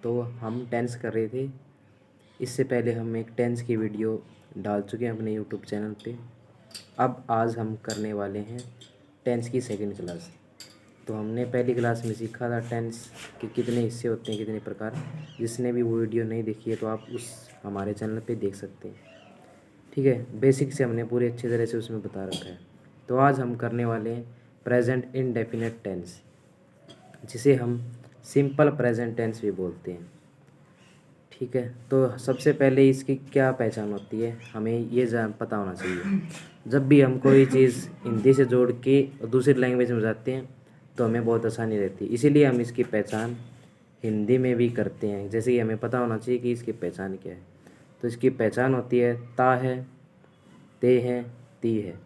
तो हम टेंस कर रहे थे। इससे पहले हम एक टेंस की वीडियो डाल चुके हैं अपने यूट्यूब चैनल पे। अब आज हम करने वाले हैं टेंस की सेकंड क्लास। तो हमने पहली क्लास में सीखा था टेंस के कितने हिस्से होते हैं, कितने प्रकार। जिसने भी वो वीडियो नहीं देखी है तो आप उस हमारे चैनल पे देख सकते हैं। ठीक है, बेसिक से हमने पूरी अच्छी तरह से उसमें बता रखा है। तो आज हम करने वाले हैं प्रेजेंट इंडेफिनिट टेंस, जिसे हम सिंपल प्रेजेंट टेंस भी बोलते हैं। ठीक है, तो सबसे पहले इसकी क्या पहचान होती है, हमें ये पता होना चाहिए। जब भी हम कोई चीज़ हिंदी से जोड़ के दूसरी लैंग्वेज में जाते हैं तो हमें बहुत आसानी रहती है। इसीलिए हम इसकी पहचान हिंदी में भी करते हैं। जैसे कि हमें पता होना चाहिए कि इसकी पहचान क्या है। तो इसकी पहचान होती है ता है, ते है, ती है।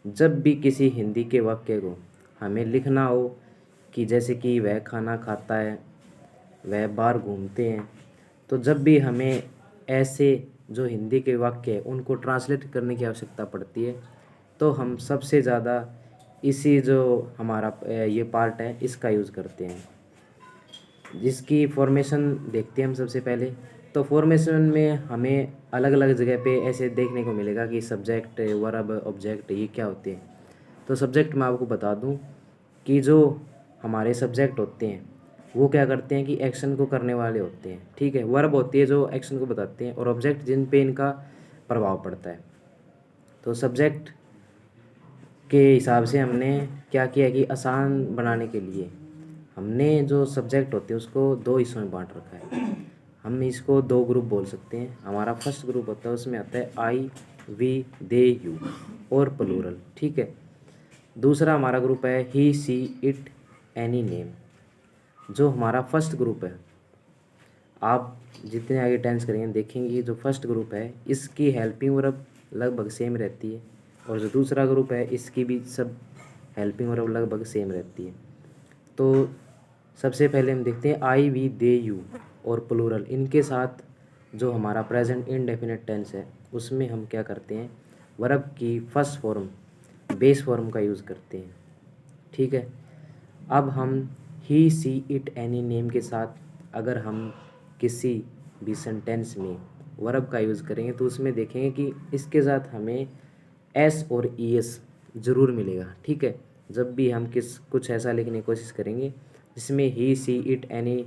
जब भी किसी हिंदी के वाक्य को हमें लिखना हो कि जैसे कि वह खाना खाता है, वह बाहर घूमते हैं, तो जब भी हमें ऐसे जो हिंदी के वाक्य है उनको ट्रांसलेट करने की आवश्यकता पड़ती है तो हम सबसे ज़्यादा इसी जो हमारा ये पार्ट है इसका यूज़ करते हैं। जिसकी फॉर्मेशन देखते हैं हम सबसे पहले। तो फॉर्मेशन में हमें अलग अलग जगह पे ऐसे देखने को मिलेगा कि सब्जेक्ट, वर्ब, ऑब्जेक्ट ये क्या होते हैं। तो सब्जेक्ट मैं आपको बता दूं कि जो हमारे सब्जेक्ट होते हैं वो क्या करते हैं कि एक्शन को करने वाले होते हैं। ठीक है, वर्ब होती है जो एक्शन को बताते हैं, और ऑब्जेक्ट जिन पे इनका प्रभाव पड़ता है। तो सब्जेक्ट के हिसाब से हमने क्या किया कि आसान बनाने के लिए हमने जो सब्जेक्ट होते हैं उसको दो हिस्सों में बांट रखा है। हम इसको दो ग्रुप बोल सकते हैं। हमारा फर्स्ट ग्रुप होता है, उसमें आता है आई, वी, दे, यू और प्लूरल। ठीक है। दूसरा हमारा ग्रुप है ही, सी, इट, एनी नेम। जो हमारा फर्स्ट ग्रुप है, आप जितने आगे टेंस करेंगे देखेंगे जो फर्स्ट ग्रुप है इसकी हेल्पिंग वर्ब लगभग सेम रहती है, और जो दूसरा ग्रुप है इसकी भी सब हेल्पिंग वर्ब लगभग सेम रहती है। तो सबसे पहले हम देखते हैं आई, वी, दे, यू और प्लूरल। इनके साथ जो हमारा प्रेजेंट इंडेफिनिट टेंस है उसमें हम क्या करते हैं, वर्ब की फर्स्ट फॉर्म, बेस फॉर्म का यूज़ करते हैं। ठीक है। अब हम ही, सी, इट, एनी नेम के साथ अगर हम किसी भी सेंटेंस में वर्ब का यूज़ करेंगे तो उसमें देखेंगे कि इसके साथ हमें एस और ई एस ज़रूर मिलेगा। ठीक है। जब भी हम कुछ ऐसा लिखने की कोशिश करेंगे जिसमें ही, सी, इट, एनी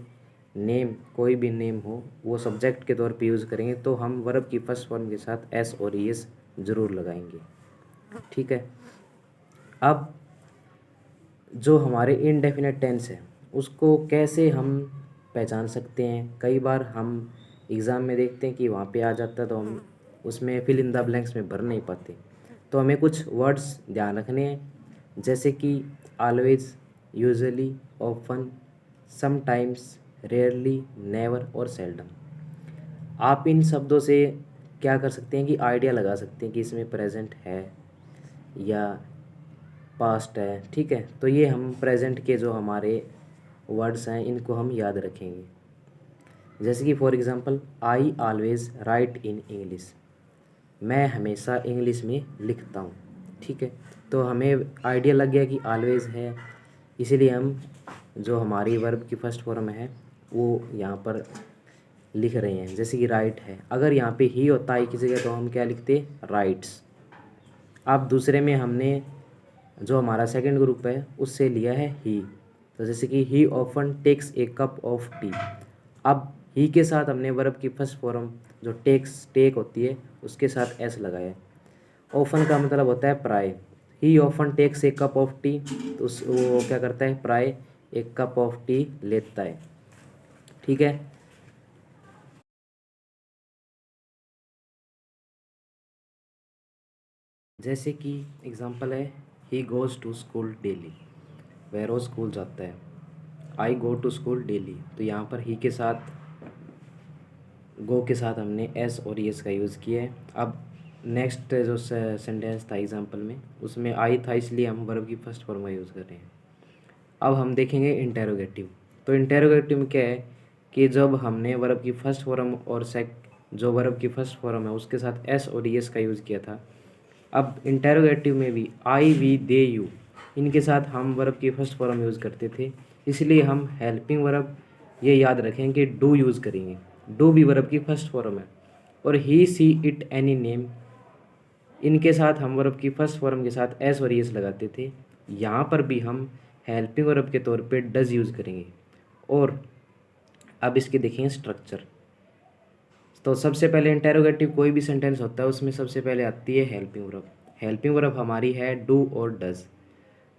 नेम कोई भी नेम हो वो सब्जेक्ट के तौर पे यूज़ करेंगे तो हम वर्ब की फर्स्ट फॉर्म के साथ एस और ई एस ज़रूर लगाएंगे। ठीक है। अब जो हमारे इनडेफिनेट टेंस है उसको कैसे हम पहचान सकते हैं। कई बार हम एग्ज़ाम में देखते हैं कि वहाँ पे आ जाता है तो हम उसमें फिल इन द ब्लैंक्स में भर नहीं पाते। तो हमें कुछ वर्ड्स ध्यान रखने हैं, जैसे कि always, usually, often, sometimes, rarely, never और सेल्डम। आप इन शब्दों से क्या कर सकते हैं कि आइडिया लगा सकते हैं कि इसमें प्रेजेंट है या पास्ट है। ठीक है। तो ये हम प्रेजेंट के जो हमारे वर्ड्स हैं इनको हम याद रखेंगे। जैसे कि for example I always right in English, मैं हमेशा इंग्लिश में लिखता हूँ। ठीक है। तो हमें आइडिया लग गया कि ऑलवेज है, इसीलिए हम जो हमारी वर्ब की फर्स्ट फॉर्म है वो यहाँ पर लिख रहे हैं। जैसे कि राइट है, अगर यहाँ पे ही होता है किसी जगह तो हम क्या लिखते, राइट्स। अब दूसरे में हमने जो हमारा सेकंड ग्रुप है उससे लिया है ही। तो जैसे कि he often takes a cup of tea. अब ही के साथ हमने वर्ब की फर्स्ट फॉर्म जो टेक होती है उसके साथ एस लगाया। ऑफन का मतलब होता है प्राय। He often takes a cup of tea, तो वो क्या करता है, प्राय एक कप ऑफ टी लेता है। ठीक है। जैसे कि एग्जांपल है he goes to school daily, वह रोज़ स्कूल जाता है। I go to school daily, तो यहाँ पर ही के साथ, गो के साथ हमने एस और एस का यूज़ किया है। अब नेक्स्ट जो सेंटेंस था एग्जांपल में उसमें आई था, इसलिए हम वर्ब की फर्स्ट फॉर्म का यूज़ कर रहे हैं। अब हम देखेंगे इंटेरोगेटिव। तो इंटेरोगेटिव में क्या है कि जब हमने वर्ब की फर्स्ट फॉर्म और जो वर्ब की फर्स्ट फॉर्म है उसके साथ एस और एस का यूज़ किया था। अब इंटेरोगेटिव में भी आई, वी, दे, यू इनके साथ हम वर्ब की फर्स्ट फॉर्म यूज़ करते थे, इसलिए हम हेल्पिंग वर्ब ये याद रखें कि डू यूज़ करेंगे। डू भी वर्ब की फर्स्ट फॉर्म है। और ही सी इट एनी नेम, इनके साथ हम वर्ब की फर्स्ट फॉर्म के साथ एस और एस लगाते थे। यहाँ पर भी हम हेल्पिंग वर्ब के तौर पे डज यूज़ करेंगे। और अब इसके देखेंगे स्ट्रक्चर। तो सबसे पहले इंटेरोगेटिव कोई भी सेंटेंस होता है उसमें सबसे पहले आती है हेल्पिंग वर्ब। हेल्पिंग वर्ब हमारी है डू और डज।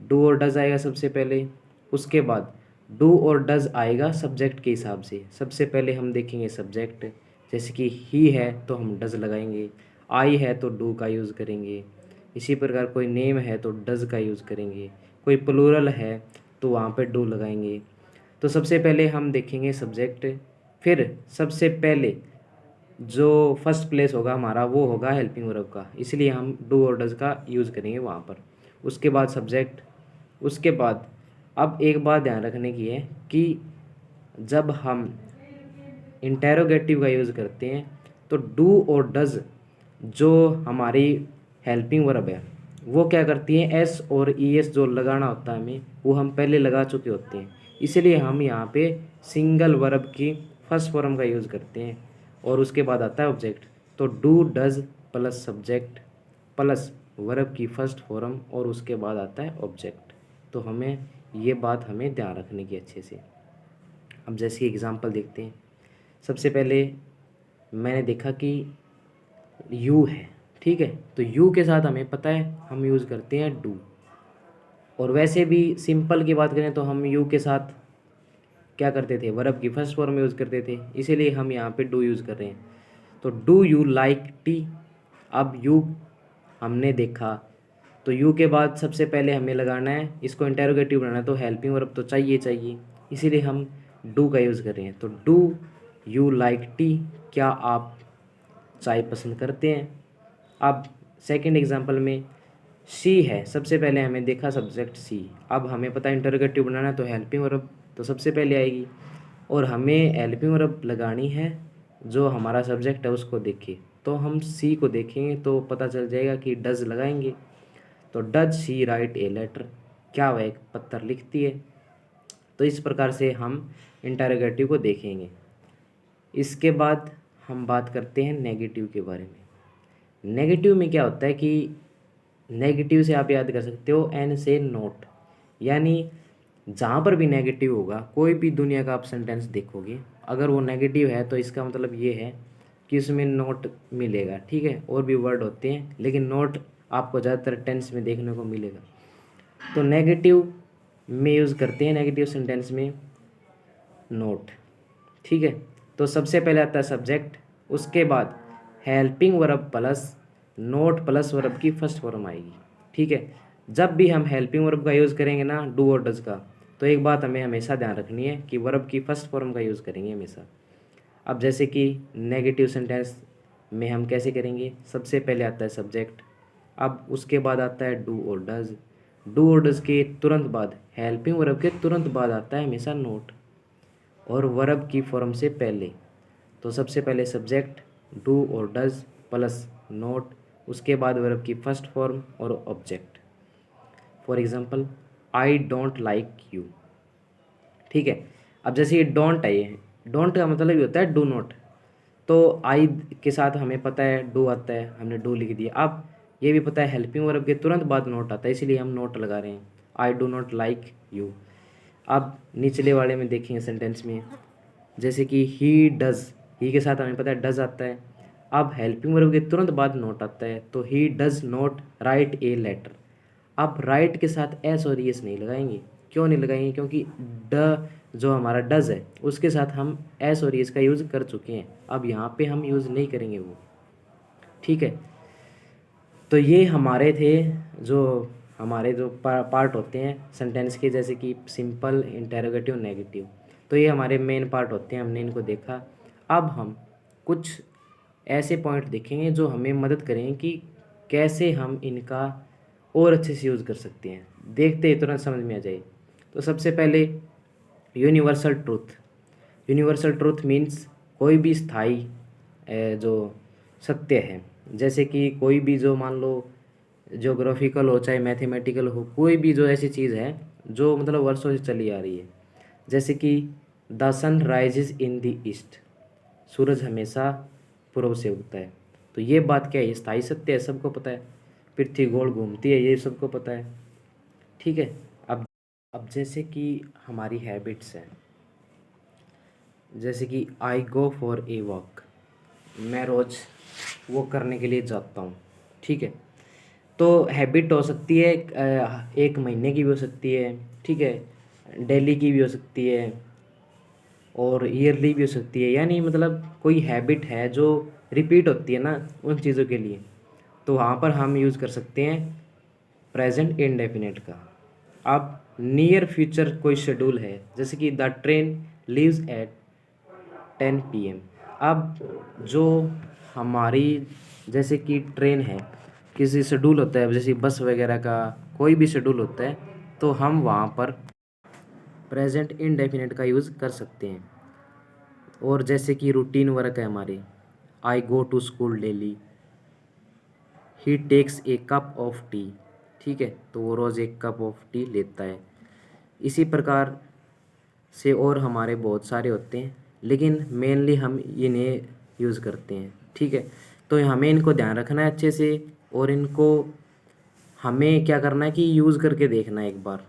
डू और डज आएगा सबसे पहले। उसके बाद डू और डज आएगा सब्जेक्ट के हिसाब से। सबसे पहले हम देखेंगे सब्जेक्ट, जैसे कि ही है तो हम डज लगाएंगे, आई है तो डू का यूज़ करेंगे। इसी प्रकार कोई नेम है तो डज का यूज़ करेंगे, कोई प्लूरल है तो वहाँ पे डू लगाएंगे। तो सबसे पहले हम देखेंगे सब्जेक्ट, फिर सबसे पहले जो फर्स्ट प्लेस होगा हमारा वो होगा हेल्पिंग वर्ब का, इसलिए हम डू और डज का यूज़ करेंगे वहाँ पर। उसके बाद सब्जेक्ट। उसके बाद अब एक बात ध्यान रखने की है कि जब हम इंटेरोगेटिव का यूज़ करते हैं तो डू और डज जो हमारी हेल्पिंग वर्ब है वो क्या करती है, एस और ई एस जो लगाना होता है हमें वो हम पहले लगा चुके होते हैं, इसलिए हम यहाँ पे सिंगल वर्ब की फर्स्ट फॉर्म का यूज़ करते हैं। और उसके बाद आता है ऑब्जेक्ट। तो do does plus subject plus verb की फर्स्ट फॉर्म और उसके बाद आता है ऑब्जेक्ट। तो हमें ये बात हमें ध्यान रखने की अच्छे से। अब जैसे एग्जांपल देखते हैं। सबसे पहले मैंने देखा कि यू है, ठीक है, तो यू के साथ हमें पता है हम यूज़ करते हैं डू। और वैसे भी सिंपल की बात करें तो हम यू के साथ क्या करते थे, वर्ब की फर्स्ट फॉर्म यूज़ करते थे, इसीलिए हम यहाँ पे डू यूज़ कर रहे हैं। तो डू यू लाइक टी। अब यू हमने देखा तो यू के बाद सबसे पहले हमें लगाना है, इसको इंटेरोगेटिव बनाना है तो हेल्पिंग वर्ब तो चाहिए चाहिए, इसीलिए हम डू का यूज़ कर रहे हैं। तो डू यू लाइक टी, क्या आप चाय पसंद करते हैं। अब सेकंड एग्जांपल में सी है, सबसे पहले हमें देखा सब्जेक्ट सी। अब हमें पता है इंटरोगेटिव बनाना है तो हेल्पिंग वर्ब तो सबसे पहले आएगी। और हमें हेल्पिंग वर्ब लगानी है जो हमारा सब्जेक्ट है उसको देखिए, तो हम सी को देखेंगे तो पता चल जाएगा कि डज लगाएंगे। तो does she write a letter, क्या वह एक पत्र लिखती है। तो इस प्रकार से हम इंटरोगेटिव को देखेंगे। इसके बाद हम बात करते हैं नेगेटिव के बारे में। नेगेटिव में क्या होता है कि नेगेटिव से आप याद कर सकते हो एन से नोट, यानी जहाँ पर भी नेगेटिव होगा कोई भी दुनिया का आप सेंटेंस देखोगे अगर वो नेगेटिव है तो इसका मतलब ये है कि उसमें नोट मिलेगा, ठीक है। और भी वर्ड होते हैं लेकिन नोट आपको ज़्यादातर टेंस में देखने को मिलेगा। तो नेगेटिव में यूज़ करते हैं नेगेटिव सेंटेंस में नोट, ठीक है। तो सबसे पहले आता है सब्जेक्ट, उसके बाद helping verb plus note plus verb की फर्स्ट फॉर्म आएगी, ठीक है। जब भी हम हेल्पिंग वर्ब का यूज़ करेंगे ना डू और डज का, तो एक बात हमें हमेशा ध्यान रखनी है कि वर्ब की फर्स्ट फॉर्म का यूज़ करेंगे हमेशा। अब जैसे कि नेगेटिव सेंटेंस में हम कैसे करेंगे, सबसे पहले आता है सब्जेक्ट, अब उसके बाद आता है डू और डज। डू और डज के तुरंत बाद हेल्पिंग वर्ब के तुरंत बाद आता है हमेशा नोट और वर्ब की फॉर्म से पहले। तो सबसे पहले सब्जेक्ट डू और डज प्लस नोट, उसके बाद वर्ब की फर्स्ट फॉर्म और object. For example I don't like you, ठीक है। अब जैसे ये डोंट है, ये डोंट का मतलब ये होता है डू नॉट, तो आई के साथ हमें पता है डू आता है, हमने डू लिख दिया। अब ये भी पता है हेल्पिंग वर्ब के तुरंत बाद नोट आता है, इसीलिए हम नोट लगा रहे हैं, I do not like you. अब निचले वाले में देखेंगे सेंटेंस में, जैसे कि ही डज, ही के साथ हमें पता है डज आता है। अब हेल्पिंग वर्ब के तुरंत बाद नोट आता है तो he does not write a letter. अब राइट के साथ एस और एस नहीं लगाएंगे, क्यों नहीं लगाएंगे, क्योंकि ड जो हमारा डज है उसके साथ हम एस और एस का यूज़ कर चुके हैं, अब यहाँ पे हम यूज़ नहीं करेंगे वो, ठीक है। तो ये हमारे थे जो हमारे जो पार्ट होते हैं सेंटेंस के, जैसे कि सिंपल, इंटेरोगेटिव, नेगेटिव, तो ये हमारे मेन पार्ट होते हैं, हमने इनको देखा। अब हम कुछ ऐसे पॉइंट देखेंगे जो हमें मदद करेंगे कि कैसे हम इनका और अच्छे से यूज़ कर सकते हैं, देखते ही तुरंत समझ में आ जाए। तो सबसे पहले universal truth. Universal truth means कोई भी स्थायी जो सत्य है, जैसे कि कोई भी जो मान लो ज्योग्राफिकल हो चाहे मैथमेटिकल हो, कोई भी जो ऐसी चीज़ है जो मतलब वर्षों से चली आ रही है, जैसे कि the sun rises in the east, सूरज हमेशा पूर्व से उगता है। तो ये बात क्या है, ये स्थायी सत्य है, सबको पता है। पृथ्वी गोल घूमती है, ये सबको पता है। ठीक है। अब जैसे कि हमारी हैबिट्स हैं, जैसे कि आई गो फॉर ए वॉक, मैं रोज़ वॉक करने के लिए जाता हूँ। ठीक है। तो हैबिट हो सकती है, एक महीने की भी हो सकती है, ठीक है, डेली की भी हो सकती है और ईयरली भी हो सकती है। यानी मतलब कोई हैबिट है जो रिपीट होती है ना उन चीज़ों के लिए, तो वहाँ पर हम यूज़ कर सकते हैं प्रेजेंट इंडेफिनिट का। अब नियर फ्यूचर कोई शेड्यूल है, जैसे कि the train leaves eight 10 PM। अब जो हमारी जैसे कि ट्रेन है, किसी शेड्यूल होता है, जैसे बस वगैरह का कोई भी शेड्यूल होता है, तो हम वहाँ पर प्रेजेंट इंडेफिनिट का यूज़ कर सकते हैं। और जैसे कि रूटीन वर्क है हमारी, I go to school daily, he takes a cup of tea. ठीक है, तो वो रोज़ एक कप ऑफ टी लेता है। इसी प्रकार से और हमारे बहुत सारे होते हैं, लेकिन मेनली हम इन्हें यूज़ करते हैं। ठीक है, तो हमें इनको ध्यान रखना है अच्छे से, और इनको हमें क्या करना है कि यूज़ करके देखना है एक बार।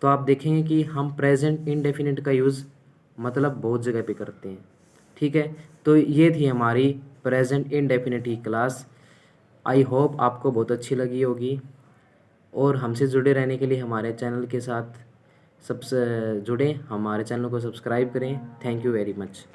तो आप देखेंगे कि हम प्रेजेंट इंडेफिनिट का यूज़ मतलब बहुत जगह पे करते हैं। ठीक है, तो ये थी हमारी प्रेजेंट इंडेफिनिट की क्लास। आई होप आपको बहुत अच्छी लगी होगी, और हमसे जुड़े रहने के लिए हमारे चैनल के साथ सबसे जुड़ें, हमारे चैनल को सब्सक्राइब करें। Thank you very much.